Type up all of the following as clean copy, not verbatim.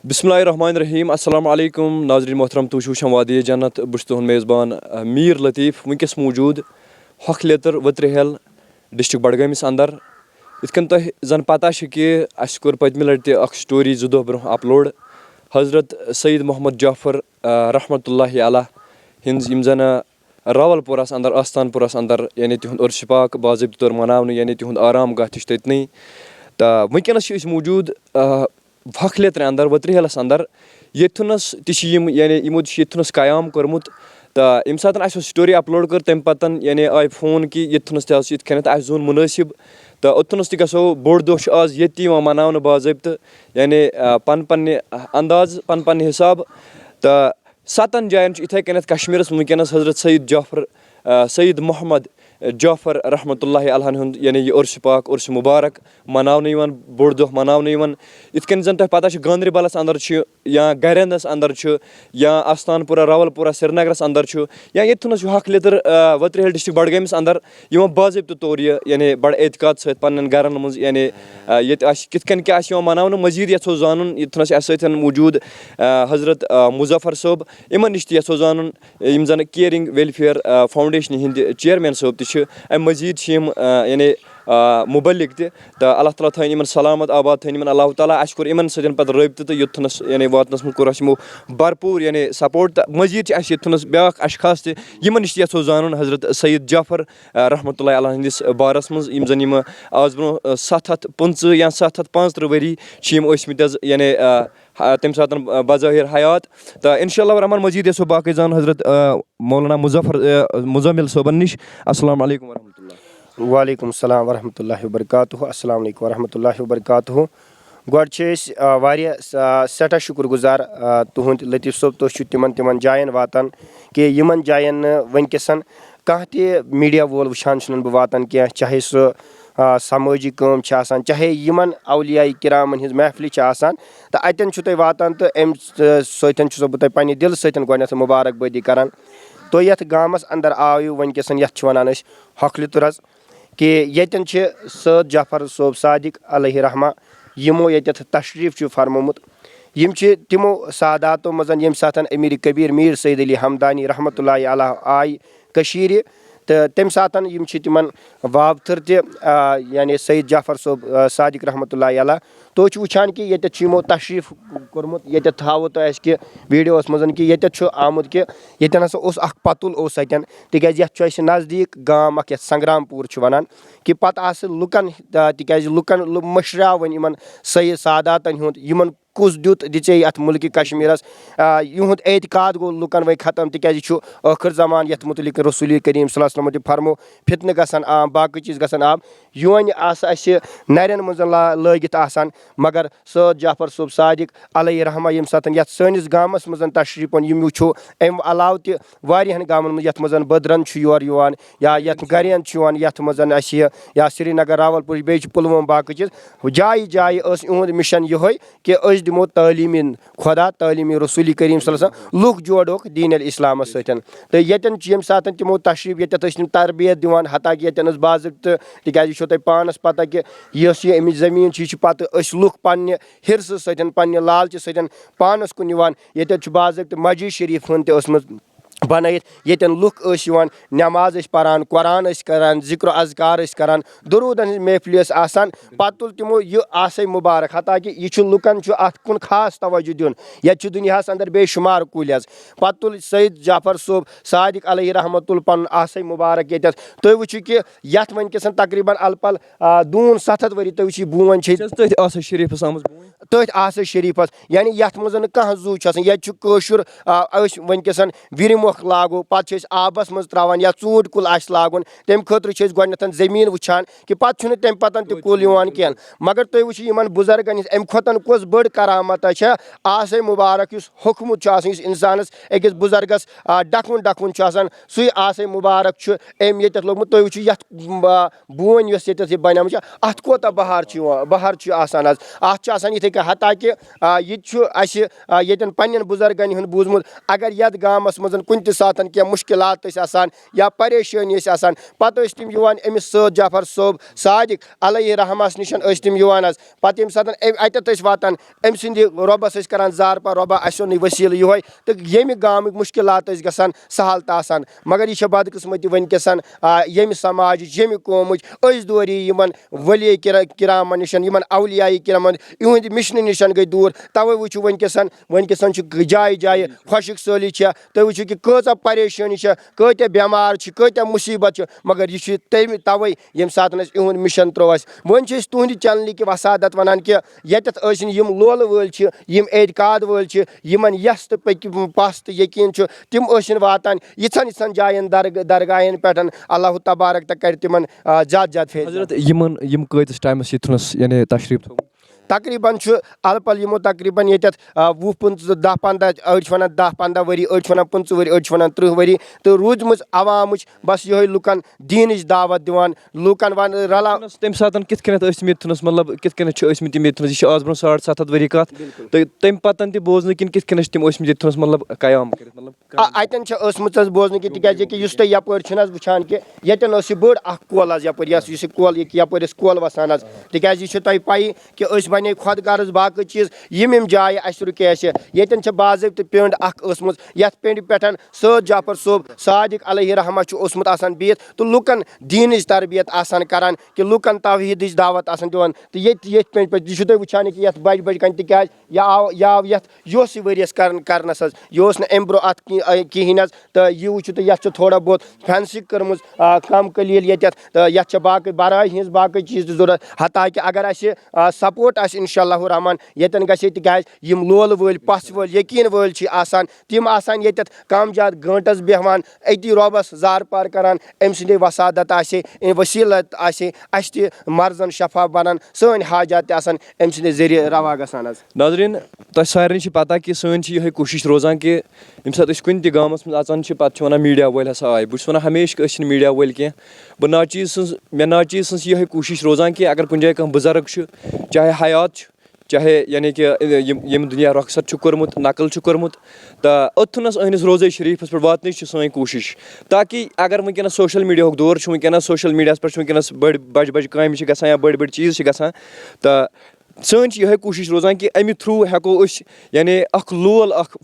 बिस्मिल्लाहिर्रहमानिर्रहीम अस्सलाम वालेकुम नाज़रीन मोहतरम तुम वुचान वादिये जन्नत बस तुहद मेज़बान मीर लतीफ़ वनकस मौजूद हक लेतर वत्रहल डिस्ट्रिक्ट बडगामिस अंदर इतकन तुह जन पता कि अस कोर पतम लटि स्टोरी 2 दो ब्रोह अपलोड हज़रत सईद मोहम्मद जाफर रहमतुल्लाहि अलैह हिंज यम जन रावलपुरस अंदर आस्तानपुरस अंदर यानी तिहुंद उर्स पाक बाज़ाबिता तौर मनावन यानी तिहुंद आराम गाह तह ततनी तो वनकस मौजूद हक लेतर अंदर वत्रहलस अंदर यथुनस तम यानी यमो यथुनस कयाम कोर्मुत तो यम सात स्टोरी अपलोड कर तम पतन यानी आय फोन कि यथुनस तह जोन मुनासिब तो ओतुनस गो बोड़ दह आज ये मनावन बाज़ाबिता यानी पन पन्ने अंदाज पन पन्ने हिसाब तो 7 जायन इथे कन कश्मीरस वनकस हज़रत सईद मोहम्मद जाफर रहमतुल्लाहि अलैह यानी यह उर्स पाक उर्स मुबारक मनावन बोड़ दह मनावन इतकन जन तुह पता गांदरबलस अंदर या गरंदस अंदर या आस्तानपुरा रावलपुरा श्रीनगरस अंदर या यथुनस हक लेतर वत्रहल डिस्ट्रिक्ट बडगामिस अंदर बाज़ाबिता तौर यानी बड़ एतकाद सहित पन्न गरन मज यानी ये कितकन क्या मनावन मजीद यथो जानन यथुनस सतन मौजूद हज़रत मुजफ्फर सोब इमन नश यथो जानन यम जन caring welfare foundation Hind chairman सोब अम मजीद यानी मुबलिक तो अल्लाह ताला थन इन सलामत आबाद थन इन अल्लाह ताला अस कोर इन सतन पे रबत तो युथनस यानी वातनस मज कोर यमो भरपूर यानी सपोर्ट तो मजीद युथनस ब्या अशखास तमन नश यथो जानन हज़रत सईद जाफर रहमतुल्लाहि अलैह हंदिस बारस मज यम जन आज ब्रो 715 या 735 वरी यानी तम सात बज़ाहिर हयात तो इंशाअल्लाह रहमान मजीद यसो बाकी जान हज़रत मौलाना मुज़म्मिल सोबन निश अस्सलाम वालेकुम वरहमतुल्लाह। वालेकुम सलाम वरहमतुल्लाहि वबरकातुहु अस्सलाम वालेकुम वरहमतुल्लाहि वबरकातुहु। गोड सठा शुक्रगुजार तुहद लतीफ़ सोब तुह तिमन जायन वातान कि यमन जायन वनकसन कह मीडिया वोल वुचान बह वातान कह चाहे सह समाजी काम चाहे यमन औलिया किरामन हिंज महफिल तो अतन तुह वातान तो अम सतन बह पे दिल सतन गोडनेथ मुबारकबादी करान। तो यथ गामस अंदर आयु वनकसन यथ वनान हक लेतर कि यतन सैद जाफर सोब सादिक अलैहि रहमा यमो यत तशरीफ फरमोमुत यम तिमो सादातो मज यम सात अमीर कबीर मीर सईद अली हमदानी रहमतुल्लाहि अलैह आय कशीर तो तम सात तिमन वावथर यानी सईद जाफर सोब सादिक रहमतुल्लाहि अलैह तो वुचान कि ये यमो तशरीफ कोर्मुत ये हावो तो कि वीडियो मज कि ये आमुत कि ये हसा पतुल अतन तिकाज ये नज़दीक गाम अख संग्रामपुर वनान कि पत लुकन तिकाज लुकन मशरावन इन सईद सादातन हुंद यमन कुस दुत दिचे अत मुल्क कश्मीरस युहद एतकाद गो लुकन वही खत्म तिकाज आखिर जमान यथ मुतलिक रसूल करीम सल्लल्लाहु अलैहि वसल्लम फरमो फितन गसन आम बाकी चीज़ गसन आम योन नरन मज लगित आसान मगर सैद जाफर सोब सादिक अलैहि रहमा यम सात यथ सनिस गामस मज तशरीफ यम वो अम अलाव तहन गामन मज यथ मज बदरन योर युवान या यथ गरियन यथ मज या श्रीनगर रावलपुर बे पुलवम बाकी चीज़ जाय जाय इहुंद मिशन ये कि दिमो तालीमी खुदा तालीमी रसूल करीम सल्लल्लाहु अलैहि वसल्लम लुक जोड़ोक दीन इस्लाम सतन तो यतन यम सात तिमो तशरीफ ये तरबियत दिवान हता कि यतन बाज़ाबिता तिकाज तुह पानस पता कि अमिच ज़मीन पत लुक पन्ने हिरस सतन पन्ने लालच सतन पानस कुन निवान ये बाज़ाबिता मस्जिद शरीफ हन बनत यन लुक नमाज परान कुरान करान जिक्र अज़कार करान दुरूदन महफिल आसान पत् तुल तिमो यह मुबारक हता कि यह लुकन अत कुन खास तवज्जो दिन ये दुनियास अंदर बेशुमार कुल पत् तुल सईद जाफर सोब सादिक अलैहि रहमा तुल पन मुबारक ये तुम वो कि यथ वनकसन तकरीबन अलपल दून 7 वरी तुम वो बोन शरीफस तथ शरीफस यानी यथ मज कह जू ये वनकसन विरमोख लागो पे आबस मज त्रावान या चूट कुल लागुन तम खतर गोडनेथ जमीन वुचान कि पे तम पतन तह कुल कह मगर तुम वो इन बुजुर्गन अम खोतन कस बड़ करामत आसे मुबारक हुकमुत इंसानस अकिस बुजुर्गस डकुन डकुन सु आसे मुबारक अम ये लोगमुत तुम वो बोन ये बन अत कोता बहार आसान अत इथे طریٖقہٕ حتاکہِ یہِ تہِ چھُ اَسہِ ییٚتٮ۪ن پنٛنٮ۪ن بُزرگَن ہُنٛد بوٗزمُت اگر یَتھ گامَس منٛز کُنہِ تہِ ساتہٕ کینٛہہ مُشکلات ٲسۍ آسان یا پریشٲنی ٲسۍ آسان پَتہٕ ٲسۍ تِم یِوان أمِس سٲد جعفر صٲب صادق علیہ رحمَس نِش ٲسۍ تِم یِوان حظ پَتہٕ ییٚمہِ ساتہٕ اَتٮ۪تھ ٲسۍ واتان أمۍ سٕنٛدِ رۄبَس ٲسۍ کَران زارپار رۄبا اَسہِ اوٚنُے ؤسیٖلہٕ یِہوے تہٕ ییٚمہِ گامٕکۍ مُشکلات ٲسۍ گژھان سہل تہٕ آسان مگر یہِ چھےٚ بَدقٕسمٔتی وٕنکٮ۪س ییٚمہِ سماجِچ ییٚمہِ قومٕچ أسۍ دوٗری یِمن ؤلی کِرامَن نِش یِمن اولیایہِ کِرامَن یِہٕنٛدِ مِشنہٕ نِش گٔے دوٗر تَوَے وٕچھو وٕنکٮ۪س چھُ جایہِ جایہِ خۄشِک سٲلی چھےٚ تُہۍ وٕچھِو کہِ کۭژاہ پریشٲنی چھےٚ کۭتیاہ بٮ۪مار چھِ کۭتیاہ مُصیٖبت چھِ مگر یہِ چھُ تَوَے ییٚمہِ ساتہٕ اَسہِ یِہُنٛد مِشن ترٛوو اَسہِ وۄنۍ چھِ أسۍ تُہنٛدِ چنلہِ کہِ وسادت وَنان کہِ ییٚتٮ۪تھ ٲسۍ نہٕ یِم لولہٕ وٲلۍ چھِ یِم اعتقاد وٲلۍ چھِ یِمن یَس تہٕ پَس تہٕ یقیٖن چھُ تِم ٲسۍ نہٕ واتان یِژھن جاین درگاہن پٮ۪ٹھ اللہ تبارک تہٕ کَرِ تِمن زیادٕ زیادٕ فیض حضرت یِم کۭتِس ٹایمَس ییٚتھنَس یعنی تشریٖف تھوٚومُت تقریٖبن چھُ اَلہٕ پَلہٕ یِمو تقریٖبن ییٚتٮ۪تھ 20 15 10 15 أڑۍ چھِ وَنان 10 15 ؤری أڑۍ چھِ وَنان 25 ؤری أڑۍ چھِ وَنان 30 ؤری تہٕ روٗدمٕژ عوامٕچ بَس یِہوے لُکن دیٖنٕچ دعوت دِوان لُکن رَلاو تَمہِ ساتہٕ کِتھ کٔنٮ۪تھ ٲسۍ تِم ییٚتھنَس مطلب کِتھ کٔنٮ۪تھ چھِ ٲسمٕتۍ تِم ییٚتھنَس یہِ چھِ آز برونٛہہ 750 ؤری کَتھ تہٕ تَمہِ پَتہٕ تہِ بوزنہٕ کِنہٕ کِتھ کٔنٮ۪تھ چھِ تِم ٲسمٕتۍ ییٚتھنَس مطلب قیام کٔرِتھ مطلب اَتٮ۪ن چھِ ٲسمٕژ حظ بوزنہٕ کہِ تِکیازِ کہِ یُس تُہۍ یَپٲرۍ چھِنہٕ حظ وٕچھان کہِ ییٚتٮ۪ن ٲس یہِ بٔڑ اکھ کۄل حظ یَپٲرۍ یُس یہِ کۄل یَپٲرۍ ٲسۍ کۄل وَسان حظ تِکیازِ یہِ چھِ تۄہہِ پَیی کہِ أسۍ بَنے خۄد غرض باقٕے چیٖز یِم جایہِ اَسہِ رُکے اَسہِ ییٚتٮ۪ن چھِ باضٲبطہٕ پیٚنٛڈ اکھ ٲسمٕژ یَتھ پیٚنٛڈِ پٮ۪ٹھ سٲد جعفر صٲب صادق علیہ رحمہ چھُ اوسمُت آسان بِہِتھ تہٕ لُکن دیٖنٕچ تربیت آسان کران کہِ لُکن توحیٖدٕچ دعوت آسان دِوان تہٕ ییٚتہِ پیٚنٛڈِ پٮ۪ٹھ یہِ چھُو تُہۍ وٕچھان کہِ یَتھ بَجہِ کَنہِ تِکیازِ یہِ آو یَتھ یِہوسٕے ؤریَس کرنَس حظ یہِ اوس نہٕ اَمہِ برونٛہہ اَتھ کِہینۍ حظ تہٕ یہِ وٕچھِو تُہۍ یَتھ چھِ تھوڑا بہت فینسِنٛگ کٔرمٕژ کَم قلیٖل ییٚتٮ۪تھ تہٕ یَتھ چھِ باقٕے بَرٲے ہِنٛز باقٕے چیٖز تہِ ضوٚرتھ حتاکہِ اگر اَسہِ سپوٹ آسہِ اِنشاء اللہُ رحمان ییٚتٮ۪ن گژھِ تِکیازِ یِم لولہٕ وٲلۍ پَژھ وٲلۍ یقیٖن وٲلۍ چھِ آسان تِم آسان ییٚتٮ۪تھ کَم زیادٕ گٲنٛٹَس بیٚہوان أتی رۄبَس زارپار کران أمۍ سٕنٛدے وسادت آسہِ ؤسیٖلت آسہِ اَسہِ تہِ مرزن شفا بَنان سٲنۍ حاجات تہِ آسان أمۍ سٕنٛدِ ذٔریعہٕ روا گژھان حظ ناظریٖن تۄہہِ سارنٕے چھِ پَتہ کہِ سٲنۍ چھِ یِہے کوٗشِش روزان کہِ ییٚمہِ ساتہٕ أسۍ کُنہِ تہِ گامَس منٛز اژان چھِ پَتہٕ چھِ وَنان میٖڈیا وٲلۍ ہسا آے بہٕ چھُس وَنان ہمیشہٕ أسۍ چھِنہٕ میٖڈیا وٲلۍ کینٛہہ مےٚ ناچیٖز سٕنٛز یِہے کوٗشِش روزان کہِ اگر کُنہِ جایہِ کانٛہہ بُزرٕگ چھُ چاہے حیات چھُ چاہے یعنی کہِ ییٚمہِ دُنیا رۄخصت چھُ کوٚرمُت نقل چھُ کوٚرمُت تہٕ اوٚتھنَس أہنٛدِس روزے شریٖفَس پٮ۪ٹھ واتنٕچ چھِ سٲنۍ کوٗشِش تاکہِ اگر وٕنکیٚنَس سوشَل میٖڈیاہُک دور چھُ وٕنکیٚنَس سوشَل میٖڈیاہَس پٮ۪ٹھ چھُ وٕنکیٚنَس بَجہِ کامہِ چھِ گژھان یا بٔڑۍ بٔڑۍ چیٖز چھِ گژھان تہٕ سٲنۍ چھِ یِہے کوٗشِش روزان کہِ اَمہِ تھرٛوٗ ہٮ۪کو أسۍ یعنی اکھ لول اکھ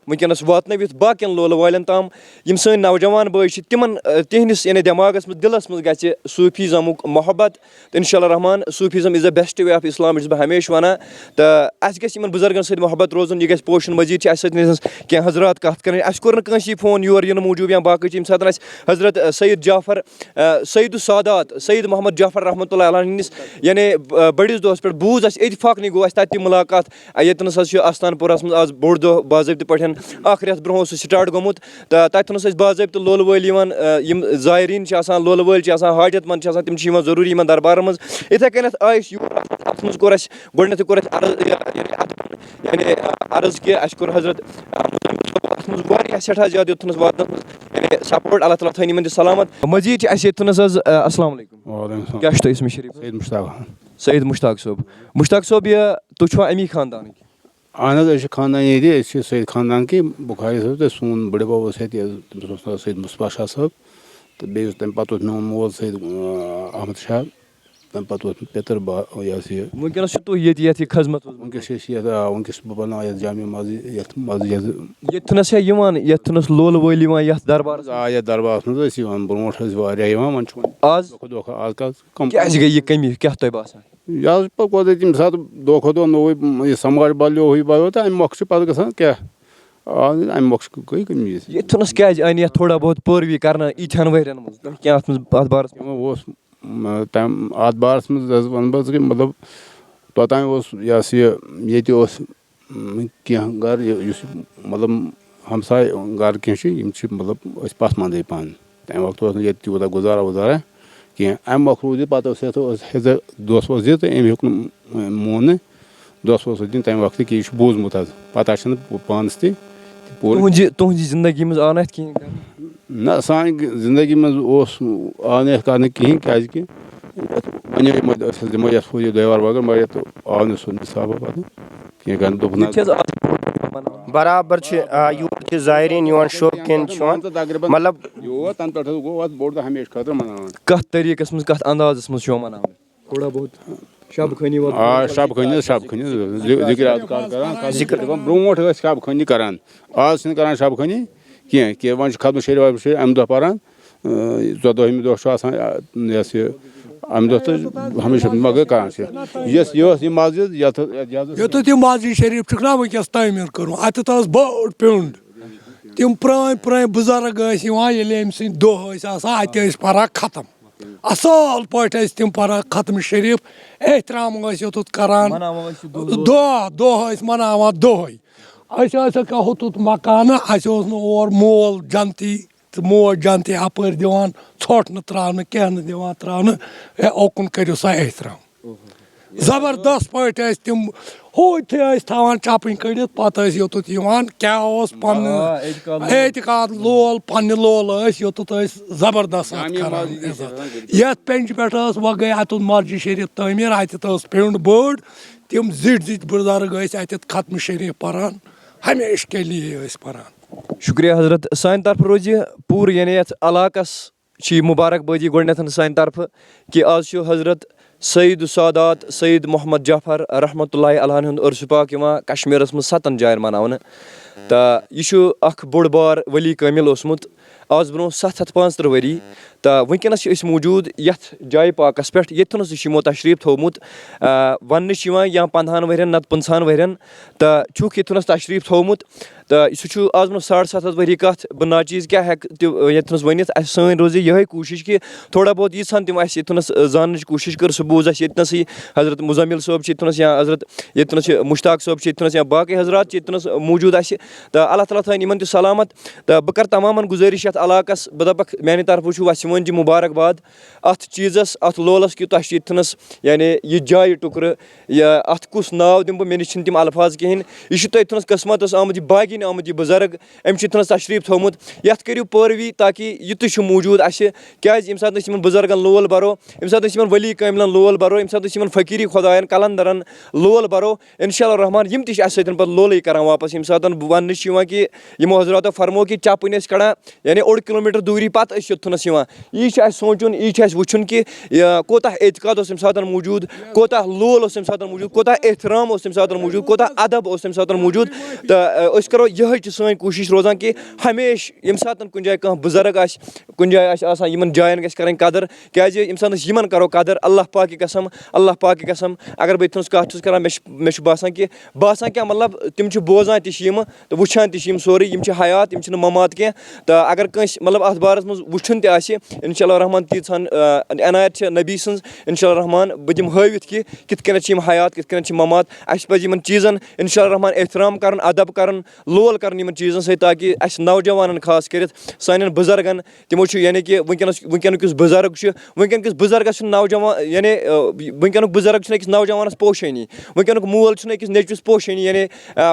وٕنکیٚنَس واتنٲوِتھ باقین لولہٕ والٮ۪ن تام یِم سٲنۍ نوجوان بٲے چھِ تِمن تِہنٛدِس یعنی دٮ۪ماغس منٛز دِلس منٛز گژھِ صوٗفیٖزمُک محبت تہٕ اِنشاء اللہ رحمان Sufism is the best way of اِسلام چھُس بہٕ ہمیشہٕ وَنان تہٕ اَسہِ گژھِ یِمن بُزرگن سۭتۍ محبت روزُن یہِ گژھِ پوشن مٔزیٖد چھِ اَسہِ سۭتۍ کینٛہہ حضرات کَتھ کَرٕنۍ اَسہِ کوٚر نہٕ کٲنٛسی فون یور یِنہٕ موٗجوٗب یا باقٕے ییٚمہِ ساتہٕ اَسہِ حضرت سید جعفر سعیدُ سادات سعید محمد جعفر رحمتہ اللہ علیہ ہِنٛدِس یعنی بٔڑِس دۄہَس پٮ۪ٹھ بوٗز اَسہِ اِتفاقنٕے گوٚو اَسہِ تَتہِ تہِ مُلاقات ییٚتنَس حظ چھُ آستان پوٗرَس منٛز آز بوٚڑ دۄہ باضٲبطہٕ پٲٹھۍ اکھ رٮ۪تھ برونٛہہ اوس سُہ سٹاٹ گوٚمُت تہٕ تَتٮ۪ن اوس اَسہِ باضٲبطہٕ لولہٕ وٲلۍ یِوان یِم زایریٖن چھِ آسان لولہٕ وٲلۍ چھِ آسان حاجت منٛد چھِ آسان تِم چھِ یِوان ضروٗری یِمن دربارَن منٛز یِتھَے کٔنٮ۪تھ آے أسۍ یور اَتھ منٛز کوٚر اَسہِ گۄڈٕنیٚتھٕے کوٚر اَسہِ یعنی عرض کہِ اَسہِ کوٚر حضرت اَتھ منٛز واریاہ سٮ۪ٹھاہ زیادٕ یوٚتھنَس واتنَس منٛز یعنی سپوٹ اللہ تعالیٰ تھٲیِن یِمن تہِ سلامت مٔزیٖد چھِ اَسہِ ییٚتھنَس حظ السلام علیکُم کیاہ چھُ تۄہہِ اسمِ شریٖف سعید مُشتاق صٲب مُشتاق صٲب یہِ تُہۍ چھُوا اَمی خاندانٕکۍ اہن حظ أسۍ چھِ خاندان ییٚتہِ أسۍ چھِ سید خاندانکہِ بُخاری صٲب تہٕ سون بٔڈِ بب اوس ییٚتہِ تٔمِس اوس ناو سید مُصطفیٰ شاہ صٲب تہٕ بیٚیہِ اوس تَمہِ پَتہٕ اوس میون مول سید احمد شاہ تَمہِ پَتہٕ اوس پیٚتٕر یہِ ہسا یہِ وٕنکیٚنَس چھُ تُہۍ ییٚتہِ یہِ خدمت وٕنکیٚس چھِ أسۍ یَتھ وٕنکیٚس چھُس بہٕ بَناوان یَتھ جامع مسجد یَتھ مسجد ییٚتھنَس چھا یِوان ییٚتھنَس لولہٕ وٲلۍ یِوان یَتھ دربارَس آ یَتھ دربارَس منٛز ٲسۍ یِوان برونٛٹھ ٲسۍ واریاہ یِوان وۄنۍ چھُ آز دۄہ کھۄتہٕ آز کَل کیازِ گٔے یہِ کٔمی کیاہ تۄہہِ باسان یہِ حظ پَتہٕ کوٚت تَمہِ ساتہٕ دۄہ کھۄتہٕ دۄہ نوٚوُے یہِ سماج بَدلیو ہُہ بَدلیو تہٕ اَمہِ مۄکھٕ چھُ پَتہٕ گژھان کیاہ اَمہِ مۄکھٕ گٔے کٔمی ییٚتھنَس کیازِ اَنہِ یَتھ تھوڑا بہت پٲروی کرنہٕ ییٖتہَن ؤرین منٛز تۄہہِ کیاہ اَتھ منٛز اَتھ بارَس یِمو اوس تَمہِ اَتھ بارَس منٛز حظ وَنہٕ بہٕ کہِ مطلب توٚتانۍ اوس یہِ ہسا یہِ ییٚتہِ اوس کینٛہہ گرٕ یُس مطلب ہمساے گرٕ کینٛہہ چھِ یِم چھِ مطلب ٲسۍ پَسمَندٕے پَہَن تَمہِ وقتہٕ اوس نہٕ ییٚتہِ تیوٗتاہ گُزارا وُزارا کینٛہہ اَمہِ مۄکھٕ روٗد یہِ پَتہٕ اوس یَتھ ہیٚژٕ دۄس وۄس دِتھ تہٕ أمۍ ہیوٚک نہٕ مون نہٕ دۄس وۄس دِنۍ تَمہِ وقتہٕ کہِ یہِ چھُ بوٗزمُت حظ پَتہ چھِنہٕ پانَس تہِ تُہنٛزِ زندگی منٛز آو نہٕ اَتھ کِہینۍ نہ سانہِ زندگی منٛز اوس آو نہٕ یَتھ کَرنہٕ کِہیٖنۍ کیازِ کہِ وۄنۍ أسۍ دِمو یَتھ ہُہ یہِ دیوار وغٲر مگر یَتھ آو نہٕ سُہ حِسابا پَتہٕ کینٛہہ گَنہٕ دوٚپُن یہِ تہِ حظ آز برابر چھِ یور چھِ زایریٖن یِوان شوقیٖن چھِ یِوان مطلب یور تَنہٕ پٮ۪ٹھ حظ گوٚو اَتھ بوٚڑ دۄہ ہمیشہٕ خٲطرٕ مَناوان کَتھ طریٖقَس منٛز کَتھ اندازَس منٛز چھُ یِوان مَناونہٕ تھوڑا بہت شب خٲنی شب خٲنی ذِکر اذکار کران برونٛٹھ ٲسۍ شب خٲنی کران آز چھِنہٕ کران شب خٲنی کینٛہہ وۄنۍ چھُ ختمہٕ شریٖف وَبہٕ شریٖف اَمہِ دۄہ پَران 14ہمہِ دۄہ چھُ آسان یہِ ہسا یہِ اَمہِ دۄہ تہٕ ہمیشہٕ مگر کران چھِ یہِ ٲس یہِ مسجد یوٚتَتھ یہِ مسجد شریٖف چھُکھ نا وٕنکیٚس تعمیٖر کوٚرمُت اَتٮ۪تھ ٲس بٔڑ پیوٚنٛڈ تِم پرٛٲنۍ بُزرٕگ ٲسۍ یِوان ییٚلہِ أمۍ سٕنٛدۍ دۄہ ٲسۍ آسان اَتہِ ٲسۍ پَران ختم اَصٕل پٲٹھۍ ٲسۍ تِم پَران ختمہٕ شریٖف احترام ٲسۍ یوٚتَتھ کران دۄہ ٲسۍ مَناوان دۄہَے أسۍ ٲسِکھ ہُتُتھ مکانہٕ اَسہِ اوس نہٕ اور مول جنتی تہٕ موج جنتی اَپٲرۍ دِوان ژھۄٹھ نہٕ ترٛاونہٕ کینٛہہ نہٕ دِوان ترٛاونہٕ ہے اوکُن کٔرِو سا احترام زبردست پٲٹھۍ ٲسۍ تِم ہوٗتۍ ٲسۍ تھاوان چَپٕنۍ کٔڑِتھ پَتہٕ ٲسۍ یوٚتَتھ یِوان کیٛاہ اوس پَنُن اعتقاد لول پنٛنہِ لول ٲسۍ یوٚتَتھ ٲسۍ زبردست کَران یَتھ پٮ۪نٛجہِ پٮ۪ٹھ ٲس وۄنۍ گٔے اَتُن مسجد شریٖف تعمیٖر اَتٮ۪تھ ٲس پیوٚنٛڈ بٔڑ تِم زِٹھۍ بُزرٕگ ٲسۍ اَتٮ۪تھ ختمہٕ شریٖف پَران ہمیشہٕ کے لیے ٲسۍ پَران شُکریہ حضرت سانہِ طرفہٕ روزِ پوٗرٕ یعنی یَتھ علاقَس چھِ یہِ مُبارک بٲدی گۄڈنٮ۪تھ سانہِ طرفہٕ کہِ آز چھُ حضرت سعید السادات سعید محمد جعفر رحمتہ اللہ علیہ ہُنٛد عرسہِ پاک یِوان کشمیٖرَس منٛز 7 جایَن مَناونہٕ تہٕ یہِ چھُ اَکھ بوٚڑ بار ؤلی کٲمِل اوسمُت آز برونٛہہ 735 ؤری تہٕ وٕنکٮ۪نَس چھِ أسۍ موٗجوٗد یَتھ جایہِ پاکَس پٮ۪ٹھ ییٚتھَنَس یہِ چھِ یِمو تشریٖف تھوٚومُت وَننہٕ چھِ یِوان یا 15 ؤرۍیَن نَتہٕ 25 ؤرۍیَن تہٕ چھُکھ ییٚتھَنَس تشریٖف تھوٚومُت تہٕ سُہ چھُ آز برونٛہہ 750 ؤری کَتھ بہٕ ناچیٖز کیٛاہ ہٮ۪کہٕ تہِ ییٚتھَنَس ؤنِتھ اَسہِ سٲنۍ روزِ یِہوٚے کوٗشِش کہِ تھوڑا بہت ییٖژہَن تِم اَسہِ ییٚتھَنَس زاننٕچ کوٗشِش کٔر سُہ بوٗز اَسہِ ییٚتھَنَسٕے حضرت مُزمِل صٲب چھِ ییٚتھَنَس یا حضرت ییٚتھَنَس چھِ مُشتاق صٲب چھِ ییٚتھَنَس یا باقٕے حضرات چھِ ییٚتھَنَس موٗجوٗد اَسہِ تہٕ اللہ تعالیٰ تھٲیِن یِمَن تہِ سلامت تہٕ بہٕ کَرٕ تمامَن گُزٲرِش یَتھ علاقَس بہٕ دَپَکھ میٛانہِ طرفہٕ چھُو اَسہِ یِوان تہِ مُبارک اَتھ چیٖزَس اَتھ لولَس کہِ تۄہہِ چھُ ییٚتھَنَس یعنی یہِ جایہِ ٹُکرٕ یا اَتھ کُس ناو دِمہٕ بہٕ مےٚ نِش چھِنہٕ تِم الفاظ کِہیٖنۍ یہِ چھُ تۄہہِ ییٚتھَنَس قٕسمَتَس آمُت یہِ باغیٖن آمُت یہِ بُزرٕگ أمۍ چھُ ییٚتھَنَس تشریٖف تھوٚومُت یَتھ کٔرِو پٲروی تاکہِ یہِ تہِ چھُ موٗجوٗد اَسہِ کیٛازِ ییٚمہِ ساتہٕ أسۍ یِمَن بُزرگَن لول بَرو ییٚمہِ ساتہٕ أسۍ یِمَن ؤلی کٲمِلَن لول بَرو ییٚمہِ ساتہٕ أسۍ یِمَن فقیٖری خۄدایَن کَلَندَرَن لول بَرو اِنشاء اللہ رحمان یِم تہِ چھِ اَسہِ سۭتۍ پَتہٕ لولٕے کَران واپَس ییٚمہِ ساتہٕ وَننہٕ چھِ یِوان کہِ یِمو حضراتو فرمو کہِ چَپٕنۍ ٲسۍ کَڑان یعنی 1 کِلوٗمیٖٹر دوٗری پَتہٕ ٲسۍ یوٚتھَنَس یِوان یی چھُ اَسہِ سونٛچُن یی چھُ اَسہِ وٕچھُن کہِ کوتاہ اعتقاد اوس تَمہِ ساتہٕ موٗجوٗد کوتاہ لول اوس تَمہِ ساتہٕ موٗجوٗد کوتاہ احترام اوس تَمہِ ساتہٕ موٗجوٗد کوتاہ اَدب اوس تَمہِ ساتہٕ موٗجوٗد تہٕ أسۍ کَرو یِہوٚے چھِ سٲنۍ کوٗشِش روزان کہِ ہمیشہِ ییٚمہِ ساتہٕ کُنہِ جایہِ کانٛہہ بُزرٕگ آسہِ کُنہِ جایہِ آسہِ آسان یِمَن جایَن گژھِ کَرٕنۍ قدٕر کیٛازِ ییٚمہِ ساتہٕ أسۍ یِمَن کَرو قدٕر اللہ پاکہِ قسم اگر بہٕ ییٚتھَنَس کَتھ چھُس کَران مےٚ چھُ باسان کیٛاہ مطلب تِم چھِ بوزان تہِ چھِ یِمہٕ تہٕ وٕچھان تہِ چھِ یِم سورُے یِم چھِ حیات یِم چھِنہٕ ممات کینٛہہ تہٕ اگر کٲنٛسہِ مطلب اَتھ بارَس منٛز وٕچھُن تہِ آسہِ اِنشاء اللہ رحمان تیٖژہن عنایت چھِ نبی سٕنٛز اِنشاء اللہ رحمان بہٕ دِمہٕ ہٲوِتھ کہِ کِتھ کٔنٮ۪تھ چھِ یِم حیات کِتھ کٔنٮ۪تھ چھِ ممات اَسہِ پَزِ یِمَن چیٖزَن اِنشاء اللہ رحمان احترام کَرُن اَدب کَرُن لول کَرُن یِمَن چیٖزَن سۭتۍ تاکہِ اَسہِ نوجوانَن خاص کٔرِتھ سانٮ۪ن بُزرگَن تِمو چھُ یعنی کہِ وٕنکیٚنُک یُس بُزرٕگ چھُ وٕنکیٚن کِس بُزرگَس چھُنہٕ نوجوان یعنی وٕنکیٚنُک بُزرٕگ چھُنہٕ أکِس نوجوانَس پوشٲنی وٕنکیٚنُک مول چھُنہٕ أکِس نیٚچوِس پوشٲنی یعنی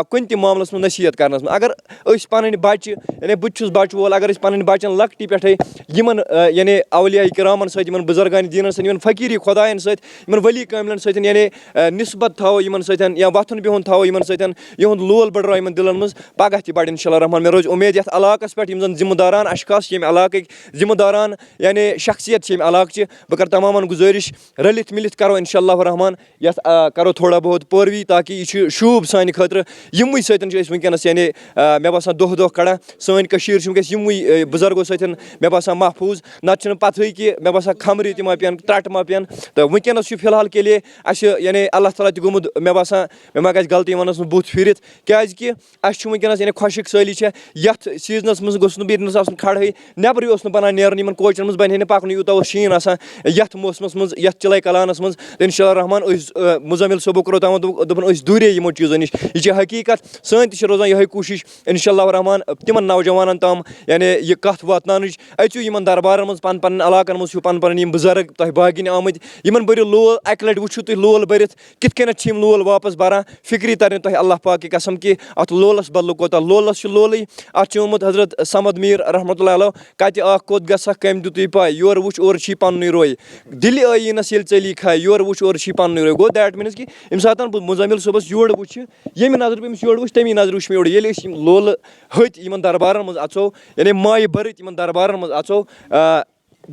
کُنہِ تہِ معاملَس منٛز نصیحت کَرنَس منٛز اگر أسۍ پَنٕنۍ بَچہِ یعنی بہٕ تہِ چھُس بَچہٕ وول اگر أسۍ پَنٕنۍ بَچَن لۄکٹہِ پٮ۪ٹھَے یِمَن یعنی اولیاء کِرامَن سۭتۍ یِمَن بُزرگانہِ دیٖنَن سۭتۍ یِمَن فقیٖری خۄدایَن سۭتۍ یِمَن ؤلی کٲملَن سۭتۍ یعنی نِسبت تھاوو یِمَن سۭتۍ یا وۄتھُن بِہُن تھاوو یِمَن سۭتۍ یِہُنٛد لول بٔڑراو یِمَن دِلَن منٛز پَگاہ تہِ بَڑِ اِنشاء اللہ رحمان مےٚ روزِ اُمید یَتھ علاقَس پٮ۪ٹھ یِم زَن ذِمہٕ داران اَشخاص چھِ ییٚمہِ علاقٕکۍ ذِمہٕ داران یعنی شخصیت چھِ ییٚمہِ علاقچہِ بہٕ کَرٕ تمامَن گُزٲرِش رٔلِتھ مِلِتھ کَرو اِنشاء اللہ رحمان یَتھ کَرو تھوڑا بہت پٲروی تاکہِ یہِ چھُ شوٗب سانہِ خٲطرٕ یِموٕے سۭتۍ چھِ أسۍ وٕنکیٚنَس یعنی مےٚ باسان دۄہ کَڑان سٲنۍ کٔشیٖر چھِ وٕنکیٚس یِموٕے بُزرگو سۭتۍ مےٚ باسان محفوٗظ نَتہٕ چھِنہٕ پَتہٕے کہِ مےٚ باسان خمرِ تہِ ما پیٚن ترٛٹہٕ ما پیٚن تہٕ وٕنکیٚنَس چھُ فِلحال کے لیے اَسہِ یعنی اللہ تعالیٰ تہِ گوٚمُت مےٚ باسان مےٚ ما گژھِ غلطی وَنَس منٛز بُتھ پھِرِتھ کیٛازِکہِ اَسہِ چھُ وٕنکیٚنَس یعنی خۄشِک سٲلی چھےٚ یَتھ سیٖزنَس منٛز گوٚژھ نہٕ ییٚتنَس آسُن کھڑہٕے نٮ۪برٕے اوس نہٕ بَنان نیرُن یِمَن کوچَن منٛز بَنہِ ہے نہٕ پَکنُے یوٗتاہ اوس شیٖن آسان یَتھ موسمَس منٛز یَتھ چِلَے کلانَس منٛز تہٕ اِنشاء اللہ رحمان أسۍ مُزمِل صٲبو کوٚرو تامَتھ دوٚپُن أسۍ دوٗرے یِمو چیٖزو نِش یہِ چھِ حقیٖقت سٲنۍ تہِ چھِ روزان یِہوٚے کوٗشِش اِنشاء اللہ رحمان تِمَن نوجوانَن تام یعنی یہِ یہِ کَتھ واتناونٕچ أژِو یِمن دربارن منٛز پَنٕنٮ۪ن پَنٕنٮ۪ن علاقن منٛز چھِو پَنٕنۍ پَنٕنۍ یِم بُزرٕگ تۄہہِ باغِنۍ آمٕتۍ یِمن بٔرِو لول اَکہِ لَٹہِ وٕچھِو تُہۍ لول بٔرِتھ کِتھ کٔنٮ۪تھ چھِ یِم لول واپَس بَران فِکری تَرِ نہٕ تۄہہِ اللہ پاک کی قسم کہِ اَتھ لولَس بدلہٕ کوتاہ لولَس چھُ لولٕے اَتھ چھُ آمُت حضرت سمد میٖر رحمتہ اللہ علیہ کَتہِ اکھ کوٚت گژھکھ کٔمۍ دِتُے پاے یورٕ وٕچھ اورٕ چھی پَننُے روے دِلہِ ٲییٖنَس ییٚلہِ ژٔلی کھاے یورٕ وٕچھ اورٕ چھی پَننُے روے گوٚو دیٹ میٖنٕز کہِ ییٚمہِ ساتہٕ بہٕ مُزمِل صٲبَس یورٕ وٕچھِ ییٚمہِ نظرِ بہٕ أمِس یورٕ وٕچھ تَمی نظرِ وٕچھ مےٚ یورٕ ییٚلہِ أسۍ یِم لولہٕ ۂتۍ یِمن دربارن منٛز اَژو یعنی مایہِ بٔرٕتۍ یِمن دربارن منٛز اَژو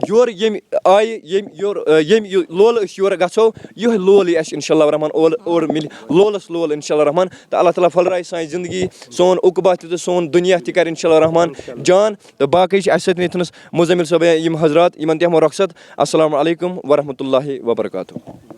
یورٕ ییٚمہِ آیہِ ییٚمہِ یہِ لولہٕ أسۍ یورٕ گژھو یِہوے لول یی اَسہِ اِنشاء اللہ رحمان اورٕ مِلہِ لولَس لول اِنشاء اللہ رحمان تہٕ اللہ تعالیٰ پھٔلرایہِ سانہِ زندگی سون عقبہ تہِ تہٕ سون دُنیا تہِ کَرِ اِنشاء اللہ رحمان جان تہٕ باقٕے چھِ اَسہِ سۭتۍ ییٚتھَنَس مُزمِل صٲب یِم حضرات یِمن دِمو رۄخصت اَسلامُ علیکُم ورحمتہ اللہ وبرکاتہ